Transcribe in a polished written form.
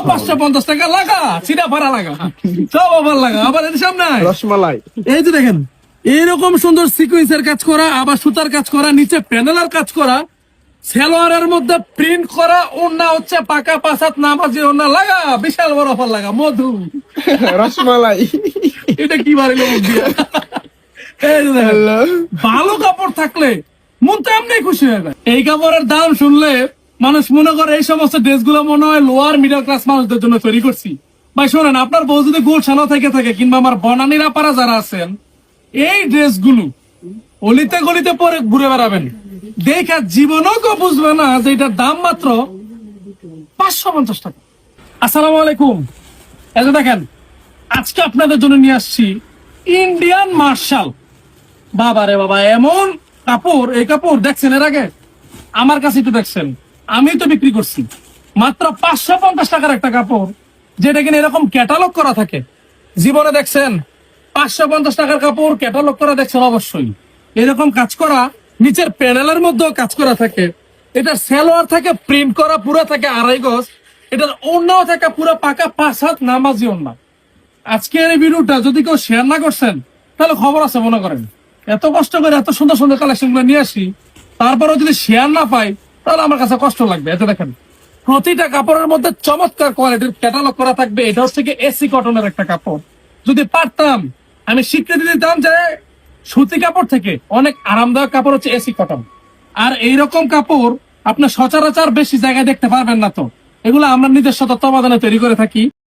550 টাকা লাগা, চিরা ভাড়া লাগা, সব আবার লাগা। আবার এর সামনে রসমালাই। এই যে দেখেন এইরকম সুন্দর সিকুয়েন্সের কাজ করা, আবার সুতার কাজ করা, নিচে প্যানেলের কাজ করা, সেলোয়ারের মধ্যে প্রিন্ট করা, ওন্না হচ্ছে পাকা পাঁচাত নামাজি ওন্না লাগা, বিশাল বড় অফার লাগা, মধু রসমালাই। এটা কি বাড়িল মুখ দিয়ে? এই যে দেখেন, ভালো কাপড় থাকলে মন তো এমনি খুশি হয়ে যায়। এই কাপড়ের দাম শুনলে মানুষ মনে করে এই সমস্ত ড্রেসগুলো মনে হয় লোয়ার মিডল ক্লাস মানুষদের জন্য তৈরি করছি। ভাই শোনেন, আপনার বউ যদি গোলছানা থেকে থাকে, কিংবা আমার বনানীরা পাড়া যারা আছেন, এই ড্রেসগুলো অলিতে গলিতে পরে ঘুরে বেড়াবেন, দেখা জীবনও কেউ বুঝবে না যে এটার দাম মাত্র 550 টাকা। আসসালামু আলাইকুম। এই যে দেখেন, আজকে আপনাদের জন্য নিয়ে আসছি ইন্ডিয়ান মার্শাল। বাবা রে বাবা, এমন কাপড়! এই কাপড় দেখছেন এর আগে? আমার কাছে তো দেখছেন, আমি তো বিক্রি করছি মাত্র 550 টাকার একটা কাপড়, যেটা কিনা এরকম ক্যাটালগ করা থাকে। জীবনে দেখছেন 550 টাকার কাপড় ক্যাটালগ করা? দেখছেন অবশ্যই। এরকম কাজ করা, নিচের প্যানেলের মধ্যেও কাজ করা থাকে। এটার সেলোয়ার থাকে প্রিন্ট করা, পুরো থাকে 2.5 গজ। এটার ওড়নাও থাকে পুরো পাকা 5 হাত নামাজি ওড়না। আজকের এই ভিডিওটা যদি কেউ শেয়ার না করছেন, তাহলে খবর আছে মনে করেন। এত কষ্ট করে এত সুন্দর সুন্দর কালেকশন গুলো নিয়ে আসি, তারপরেও যদি শেয়ার না পাই, তাহলে আমার কাছে কষ্ট লাগবে। এতে দেখেন, প্রতিটা কাপড়ের মধ্যে চমৎকার কোয়ালিটির ক্যাটালগ করা থাকবে। এটা হচ্ছে কি এসি কটনের একটা কাপড়। যদি পারতাম, আমি স্বীকৃতি দিতাম যে সুতি কাপড় থেকে অনেক আরামদায়ক কাপড় হচ্ছে এসি কটন। আর এইরকম কাপড় আপনি সচরাচর বেশি জায়গায় দেখতে পারবেন না। তো এগুলো আমরা নিজস্ব তত্ত্বাবধানে তৈরি করে থাকি।